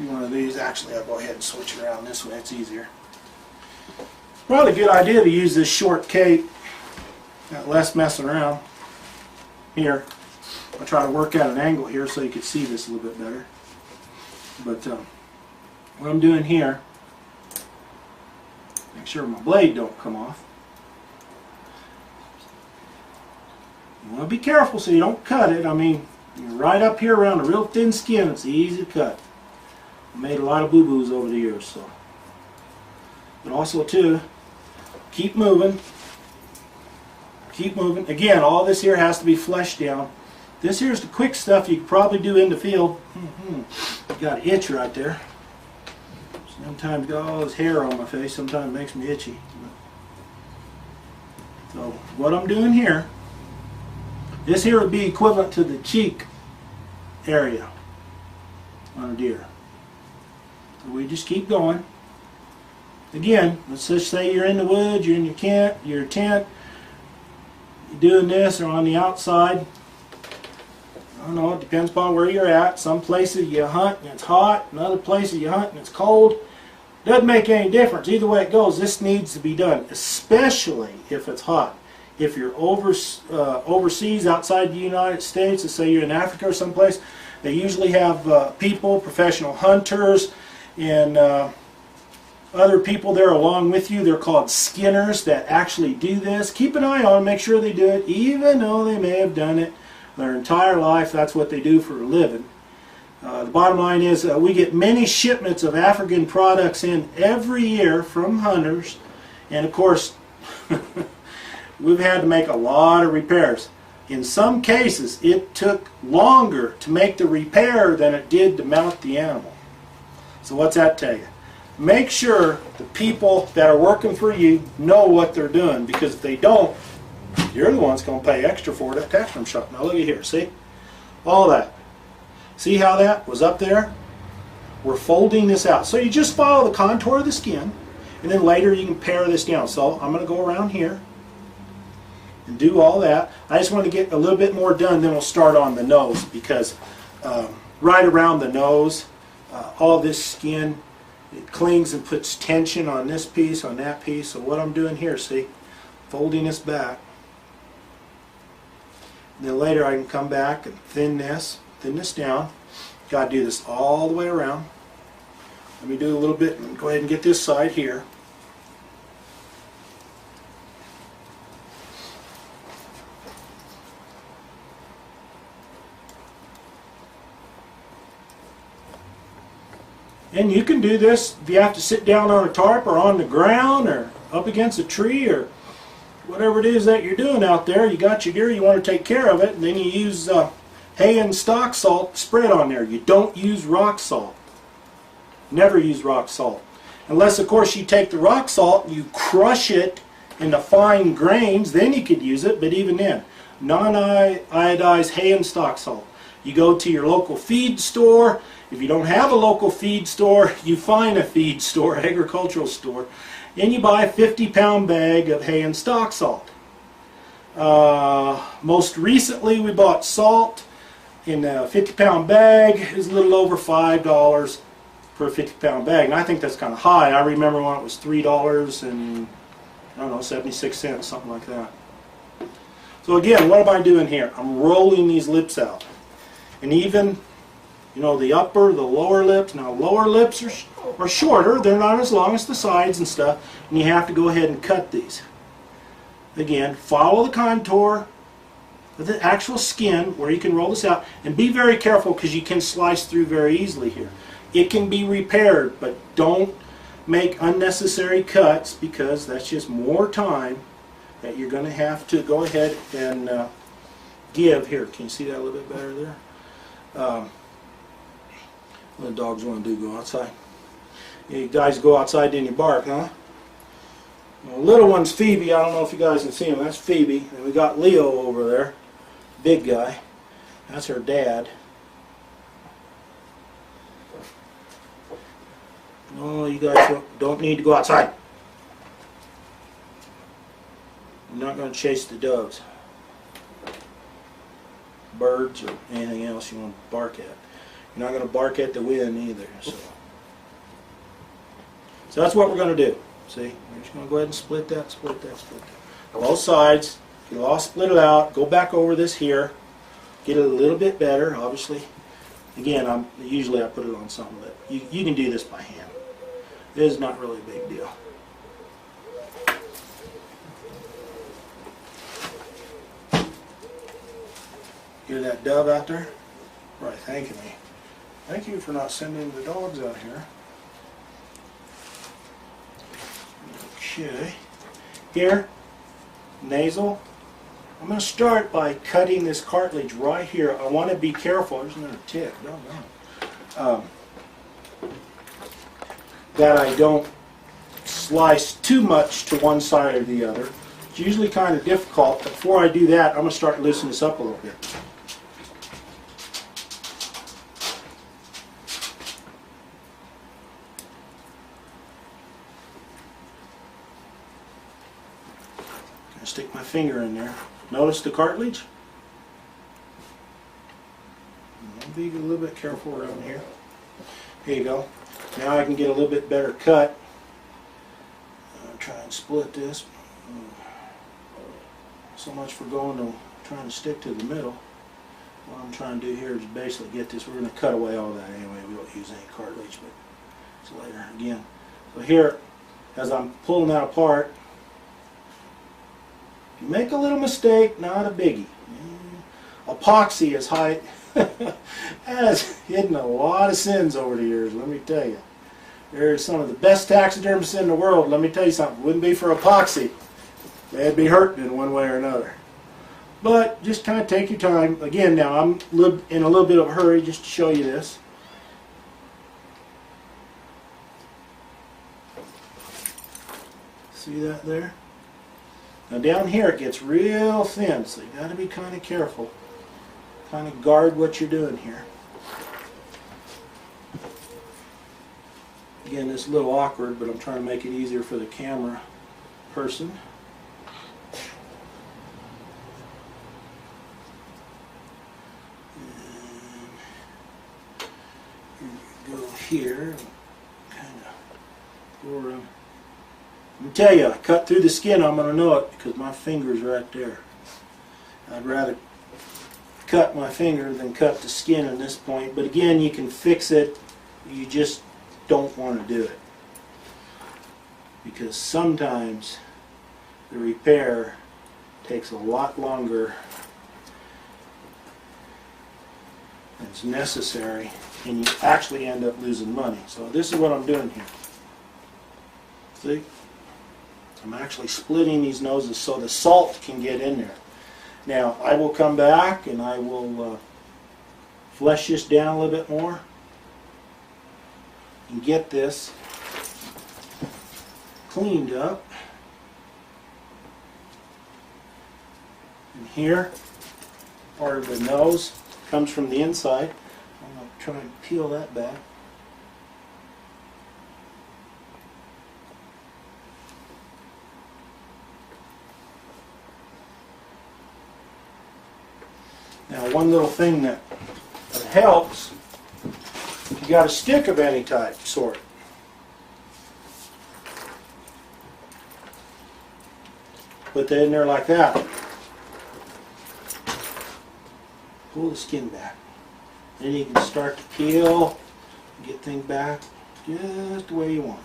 do one of these. Actually, I'll go ahead and switch it around this way. It's easier. Probably a good idea to use this short cape. Got less messing around. Here, I'll try to work out an angle here so you can see this a little bit better. But what I'm doing here, make sure my blade don't come off. You want to be careful so you don't cut it. I mean, you're right up here around a real thin skin, it's easy to cut. I made a lot of boo-boos over the years, so. But also too, keep moving. Keep moving. Again, all this here has to be fleshed down. This here is the quick stuff you could probably do in the field. Got an itch right there. Sometimes got all this hair on my face. Sometimes it makes me itchy. So what I'm doing here, this here would be equivalent to the cheek area on a deer. So we just keep going. Again, let's just say you're in the woods, you're in your tent, you're doing this or on the outside. I don't know, it depends upon where you're at. Some places you hunt and it's hot, and other places you hunt and it's cold. Doesn't make any difference. Either way it goes, this needs to be done, especially if it's hot. If you're overseas outside the United States, let's say you're in Africa or someplace, they usually have people, professional hunters, and other people there along with you. They're called skinners that actually do this. Keep an eye on them, make sure they do it, even though they may have done it their entire life. That's what they do for a living. The bottom line is we get many shipments of African products in every year from hunters, and of course we've had to make a lot of repairs. In some cases it took longer to make the repair than it did to mount the animal. So what's that tell you? Make sure the people that are working for you know what they're doing, because if they don't, you're the ones going to pay extra for it at taxidermy shop. Now look at here, see? All that. See how that was up there? We're folding this out. So you just follow the contour of the skin, and then later you can pare this down. So I'm going to go around here and do all that. I just want to get a little bit more done, then we'll start on the nose, because right around the nose, all this skin, it clings and puts tension on this piece, on that piece. So what I'm doing here, see, folding this back. And then later I can come back and thin this down. Got to do this all the way around. Let me do a little bit and go ahead and get this side here. And you can do this if you have to sit down on a tarp or on the ground or up against a tree or whatever it is that you're doing out there. You got your deer, you want to take care of it, and then you use hay and stock salt spread on there. You don't use rock salt. Never use rock salt. Unless, of course, you take the rock salt and you crush it into fine grains, then you could use it, but even then, non-iodized hay and stock salt. You go to your local feed store. If you don't have a local feed store, you find a feed store, agricultural store, and you buy a 50-pound bag of hay and stock salt. Most recently we bought salt in a 50-pound bag. It was a little over $5 for a 50-pound bag, and I think that's kind of high. I remember when it was $3 and I don't know, 76 cents, something like that. So again, what am I doing here? I'm rolling these lips out. And even, you know, the upper, the lower lips. Now lower lips are shorter. They're not as long as the sides and stuff. And you have to go ahead and cut these. Again, follow the contour of the actual skin where you can roll this out. And be very careful, because you can slice through very easily here. It can be repaired, but don't make unnecessary cuts, because that's just more time that you're going to have to go ahead and give. Here, can you see that a little bit better there? What do dogs want to do? Go outside? You guys go outside, then you bark, huh? Well, the little one's Phoebe. I don't know if you guys can see him. That's Phoebe. And we got Leo over there, big guy. That's her dad. No, you guys don't need to go outside. I'm not going to chase the doves, birds, or anything else you want to bark at. You're not going to bark at the wind either. So that's what we're going to do. See, we're just going to go ahead and split that, split that, split that. Both sides. Get it all split it out. Go back over this here. Get it a little bit better, obviously. Again, usually I put it on something that you can do this by hand. It is not really a big deal. Hear that dove out there? Right, thanking me. Thank you for not sending the dogs out here. Okay. Here, nasal. I'm going to start by cutting this cartilage right here. I want to be careful. There's another tick. No. That I don't slice too much to one side or the other. It's usually kind of difficult. But before I do that, I'm going to start loosening this up a little bit. Stick my finger in there. Notice the cartilage? I'll be a little bit careful around here. Here you go. Now I can get a little bit better cut. I'll try and split this. So much for trying to stick to the middle. What I'm trying to do here is basically get this. We're going to cut away all that anyway. We don't use any cartilage, but it's later again. So here, as I'm pulling that apart, you make a little mistake, not a biggie. Epoxy has hidden a lot of sins over the years, let me tell you. They're some of the best taxidermists in the world. Let me tell you something. It wouldn't be for epoxy, they'd be hurting in one way or another. But just kind of take your time. Again, now I'm in a little bit of a hurry just to show you this. See that there? Now down here it gets real thin, so you got to be kind of careful. Kind of guard what you're doing here. Again, it's a little awkward, but I'm trying to make it easier for the camera person. And go here, kind of go around. Let me tell you, I cut through the skin, I'm going to know it because my finger's right there. I'd rather cut my finger than cut the skin at this point. But again, you can fix it. You just don't want to do it. Because sometimes the repair takes a lot longer than is necessary, and you actually end up losing money. So this is what I'm doing here. See? I'm actually splitting these noses so the salt can get in there. Now, I will come back and I will flesh this down a little bit more and get this cleaned up. And here, part of the nose comes from the inside. I'm going to try and peel that back. Now, one little thing that helps, you got a stick of any type, sort. Put that in there like that. Pull the skin back. Then you can start to peel, get things back just the way you want.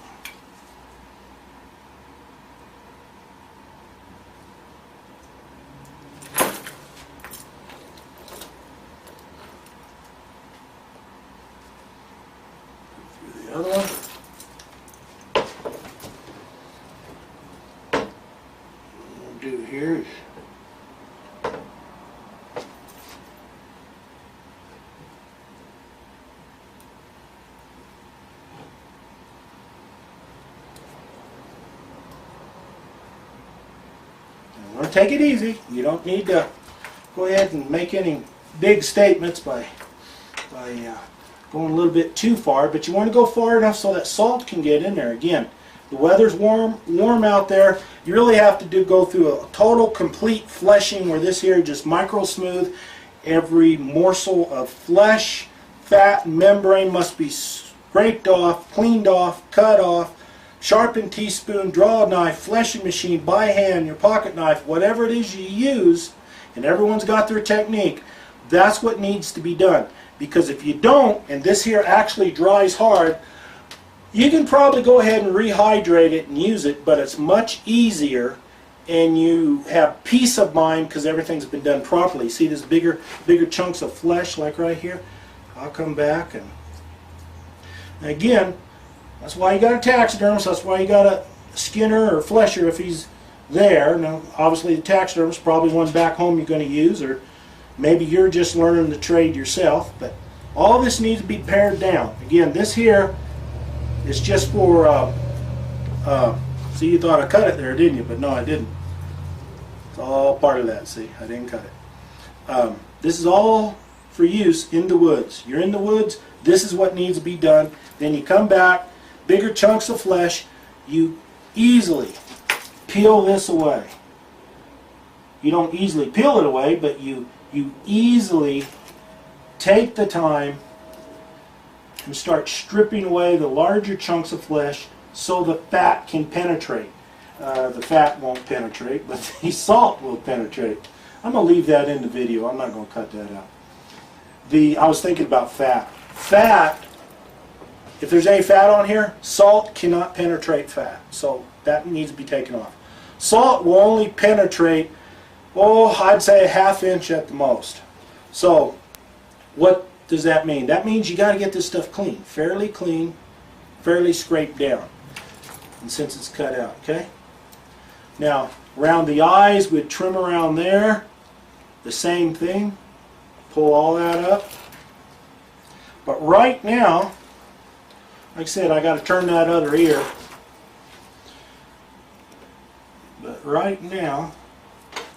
Other one. What we'll do here is we're going to take it easy. You don't need to go ahead and make any big statements by going a little bit too far, but you want to go far enough so that salt can get in there. Again, the weather's warm out there. You really have to go through a total, complete fleshing where this here just micro smooth every morsel of flesh, fat and membrane must be scraped off, cleaned off, cut off, sharpened teaspoon, draw knife, fleshing machine, by hand, your pocket knife, whatever it is you use, and everyone's got their technique. That's what needs to be done. Because if you don't, and this here actually dries hard, you can probably go ahead and rehydrate it and use it, but it's much easier, and you have peace of mind because everything's been done properly. See this bigger chunks of flesh like right here? I'll come back and again, that's why you got a taxidermist, that's why you got a skinner or flesher if he's there. Now obviously the taxidermist probably one back home you're going to use, or maybe you're just learning the trade yourself, but all this needs to be pared down. Again, this here is just for see, you thought I cut it there, didn't you? But no, I didn't. It's all part of that. See, I didn't cut it. This is all for use in the woods. You're in the woods, this is what needs to be done. Then you come back, bigger chunks of flesh, you easily peel this away. You don't easily peel it away, but you easily take the time and start stripping away the larger chunks of flesh so the fat can penetrate. The fat won't penetrate, but the salt will penetrate. I'm going to leave that in the video. I'm not going to cut that out. I was thinking about fat. Fat, if there's any fat on here, salt cannot penetrate fat. So that needs to be taken off. Salt will only penetrate, oh, I'd say a ½ inch at the most. So what does that mean? That means you got to get this stuff clean, fairly scraped down. And since it's cut out, okay? Now, around the eyes, we'd trim around there. The same thing. Pull all that up. But right now, like I said, I got to turn that other ear. But right now,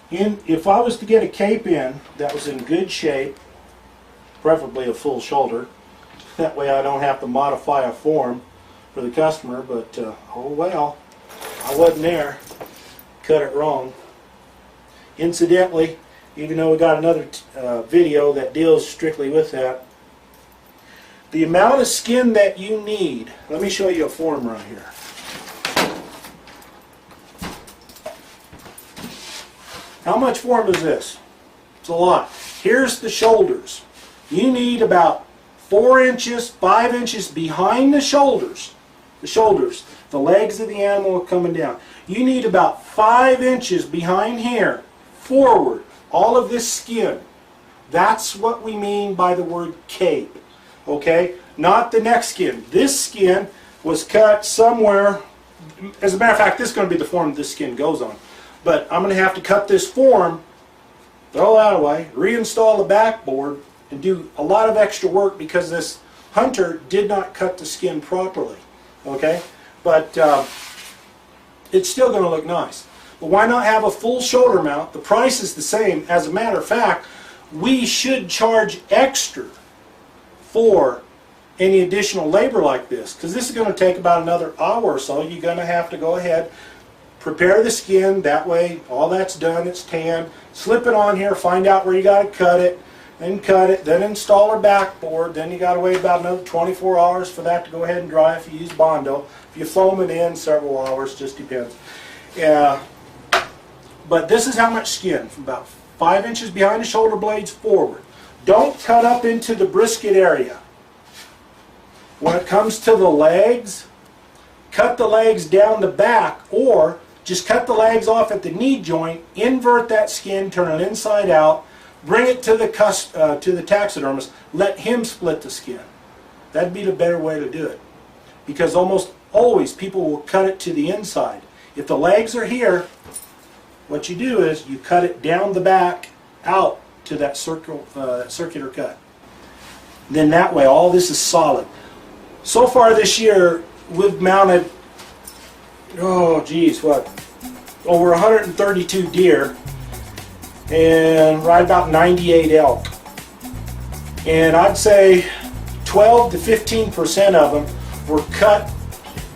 if I was to get a cape in that was in good shape, preferably a full shoulder, that way I don't have to modify a form for the customer, but oh well, I wasn't there, cut it wrong. Incidentally, even though we got another video that deals strictly with that, the amount of skin that you need, let me show you a form right here. How much form is this? It's a lot. Here's the shoulders. You need about 4 inches, 5 inches behind the shoulders. The legs of the animal are coming down. You need about 5 inches behind here, forward, all of this skin. That's what we mean by the word cape. Okay? Not the neck skin. This skin was cut somewhere. As a matter of fact, this is going to be the form this skin goes on. But I'm going to have to cut this form, throw that away, reinstall the backboard, and do a lot of extra work because this hunter did not cut the skin properly. Okay? But it's still going to look nice. But why not have a full shoulder mount? The price is the same. As a matter of fact, we should charge extra for any additional labor like this, because this is going to take about another hour or so. You're going to have to go ahead, prepare the skin, that way all that's done, it's tanned, slip it on here, find out where you got to cut it, then install our backboard, then you got to wait about another 24 hours for that to go ahead and dry if you use Bondo. If you foam it in, several hours, just depends. But this is how much skin, from about 5 inches behind the shoulder blades forward. Don't cut up into the brisket area. When it comes to the legs, cut the legs down the back, or just cut the legs off at the knee joint, invert that skin, turn it inside out, bring it to the taxidermist, let him split the skin. That'd be the better way to do it. Because almost always people will cut it to the inside. If the legs are here, what you do is you cut it down the back out to that circular cut. Then that way all this is solid. So far this year we've mounted, oh geez, what, over 132 deer and right about 98 elk. And I'd say 12 to 15% of them were cut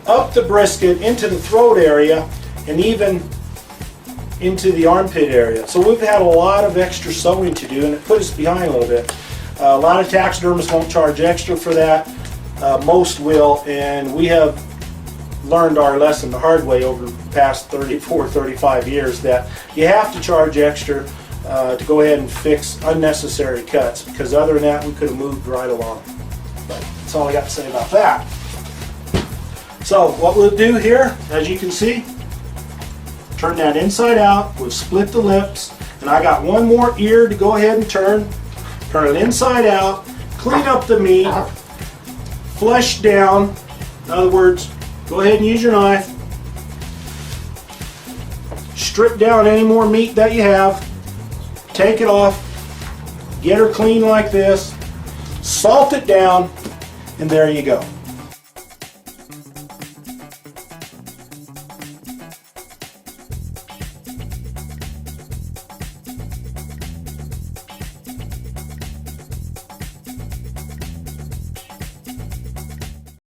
up the brisket into the throat area and even into the armpit area. So we've had a lot of extra sewing to do, and it put us behind a little bit. A lot of taxidermists won't charge extra for that. Most will, and we have learned our lesson the hard way over the past 34, 35 years that you have to charge extra to go ahead and fix unnecessary cuts, because other than that we could have moved right along. But that's all I got to say about that. So what we'll do here, as you can see, turn that inside out. We'll split the lips, and I got one more ear to go ahead and turn it inside out, clean up the meat, flush down. In other words, go ahead and use your knife, strip down any more meat that you have, take it off, get her clean like this, salt it down, and there you go.